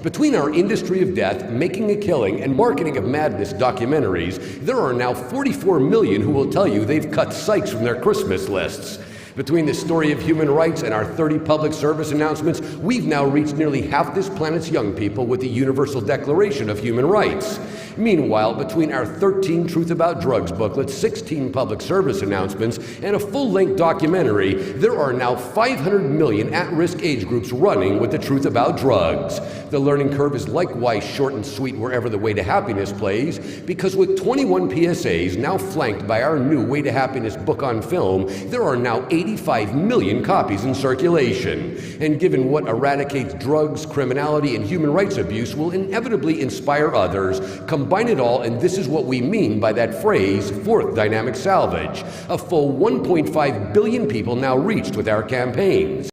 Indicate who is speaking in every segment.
Speaker 1: Between our industry of death, making a killing, and marketing of madness documentaries, there are now 44 million who will tell you they've cut Sykes from their Christmas lists. Between the story of human rights and our 30 public service announcements, we've now reached nearly half this planet's young people with the Universal Declaration of Human Rights. Meanwhile, between our 13 Truth About Drugs booklets, 16 public service announcements, and a full-length documentary, there are now 500 million at-risk age groups running with the truth about drugs. The learning curve is likewise short and sweet wherever the Way to Happiness plays, because with 21 PSAs now flanked by our new Way to Happiness book on film, there are now 85 million copies in circulation. And given what eradicates drugs, criminality, and human rights abuse will inevitably inspire others, combine it all, and this is what we mean by that phrase, fourth dynamic salvage. A full 1.5 billion people now reached with our campaigns.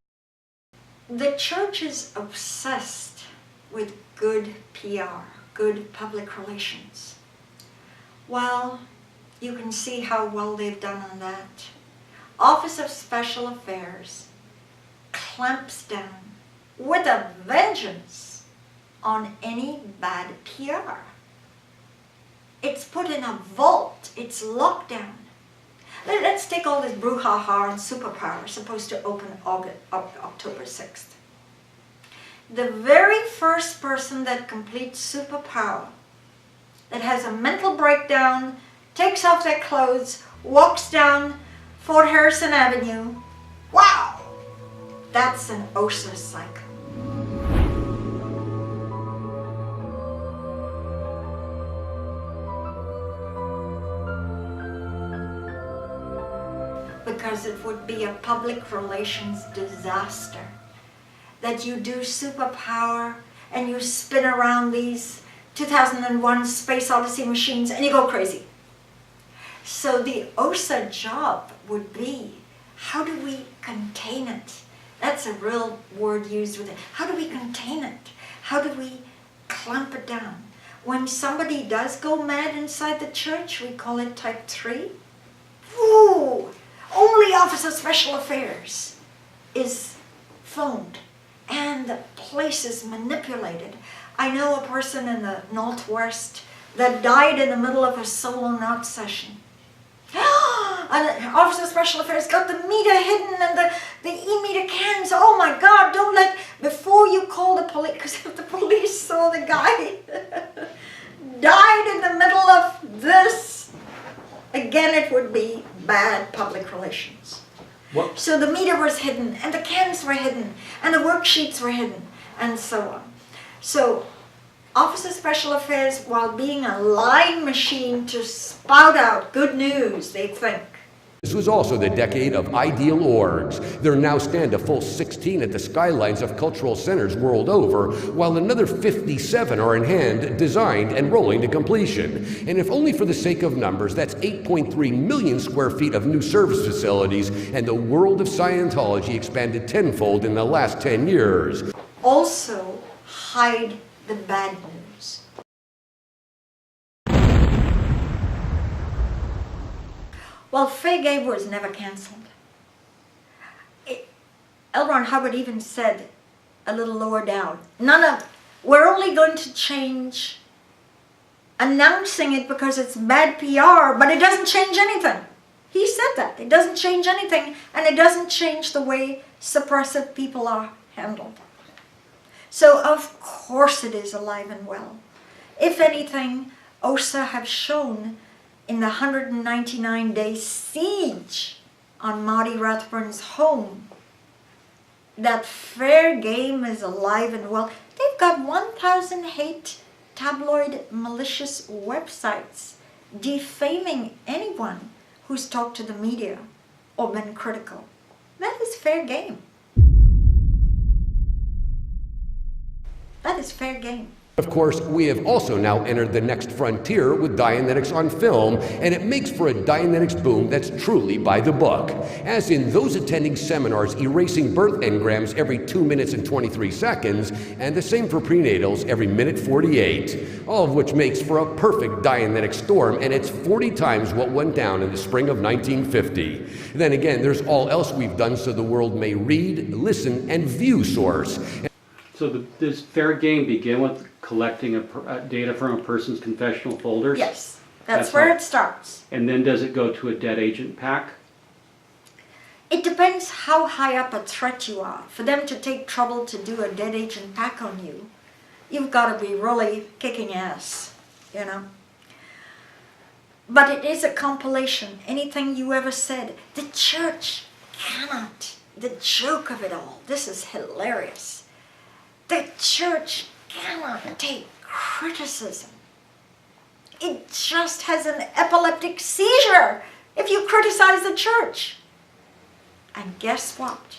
Speaker 2: The church is obsessed with good PR, good public relations. Well, you can see how well they've done on that. Office of Special Affairs clamps down with a vengeance on any bad PR. It's put in a vault, it's locked down. Let's take all this brouhaha and superpower supposed to open October 6th. The very first person that completes superpower, that has a mental breakdown, takes off their clothes, walks down Fort Harrison Avenue, wow, that's an OSA cycle. Because it would be a public relations disaster that you do superpower and you spin around these 2001 Space Odyssey machines and you go crazy. So the OSA job would be, how do we contain it? That's a real word used with it. How do we contain it? How do we clamp it down? When somebody does go mad inside the church, we call it type 3. Ooh! Only Office of Special Affairs is phoned and the place is manipulated. I know a person in the Northwest that died in the middle of a solo knot session. And the Office of Special Affairs got the meter hidden and the e-meter cans. Oh my God, don't let, before you call the police, because if the police saw the guy died in the middle of this, again it would be bad public relations.
Speaker 1: What?
Speaker 2: So the meter was hidden, and the cans were hidden, and the worksheets were hidden, and so on. So, Office of Special Affairs, while being a lying machine to spout out good news, they think.
Speaker 1: This was also the decade of ideal orgs. There now stand a full 16 at the skylines of cultural centers world over, while another 57 are in hand, designed, and rolling to completion. And if only for the sake of numbers, that's 8.3 million square feet of new service facilities, and the world of Scientology expanded tenfold in the last 10 years.
Speaker 2: Also, hide the bad news. Well, Faye Gay was never canceled. L. Ron Hubbard even said a little lower down, we're only going to change announcing it because it's bad PR, but it doesn't change anything. He said that. It doesn't change anything, and it doesn't change the way suppressive people are handled. So of course it is alive and well. If anything, OSA have shown in the 199-day siege on Marty Rathbun's home that fair game is alive and well. They've got 1,000 hate tabloid malicious websites defaming anyone who's talked to the media or been critical. That is fair game. That is fair game.
Speaker 1: Of course, we have also now entered the next frontier with Dianetics on film, and it makes for a Dianetics boom that's truly by the book. As in those attending seminars erasing birth engrams every 2 minutes and 23 seconds, and the same for prenatals every minute 48. All of which makes for a perfect Dianetic storm, and it's 40 times what went down in the spring of 1950. Then again, there's all else we've done so the world may read, listen, and view Source.
Speaker 3: So does fair game begin with collecting data from a person's confessional folders?
Speaker 2: Yes, that's where it starts.
Speaker 3: And then does it go to a dead agent pack?
Speaker 2: It depends how high up a threat you are. For them to take trouble to do a dead agent pack on you, you've got to be really kicking ass, you know. But it is a compilation. Anything you ever said, the church cannot. The joke of it all, this is hilarious. The church cannot take criticism. It just has an epileptic seizure if you criticize the church. And guess what?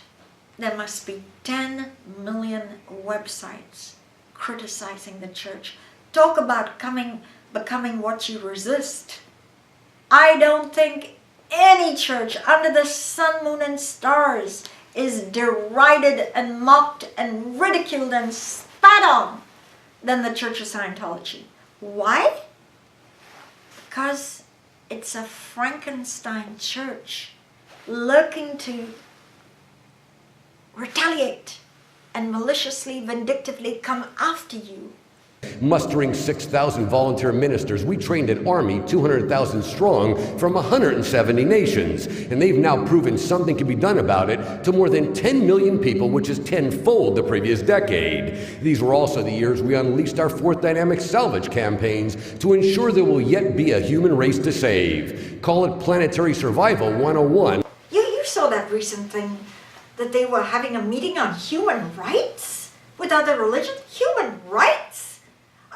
Speaker 2: There must be 10 million websites criticizing the church. Talk about becoming what you resist. I don't think any church under the sun, moon, and stars is derided and mocked and ridiculed and spat on than the Church of Scientology. Why? Because it's a Frankenstein church looking to retaliate and maliciously, vindictively come after you.
Speaker 1: Mustering 6,000 volunteer ministers, we trained an army 200,000 strong from 170 nations, and they've now proven something can be done about it to more than 10 million people, which is tenfold the previous decade. These were also the years we unleashed our fourth dynamic salvage campaigns to ensure there will yet be a human race to save. Call it Planetary Survival 101.
Speaker 2: You saw that recent thing that they were having a meeting on human rights with other religions? Human rights?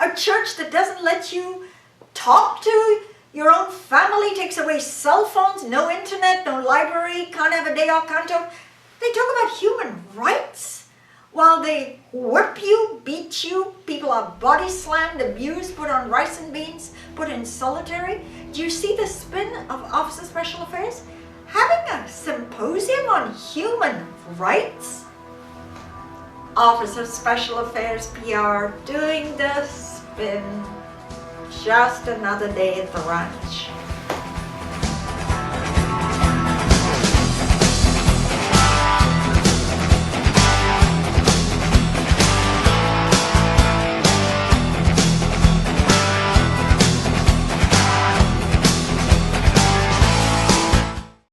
Speaker 2: A church that doesn't let you talk to your own family, takes away cell phones, no internet, no library, can't have a day off, can't talk. They talk about human rights while they whip you, beat you, people are body slammed, abused, put on rice and beans, put in solitary. Do you see the spin of Office of Special Affairs? Having a symposium on human rights? Office of Special Affairs PR doing the spin. Just another day at the ranch.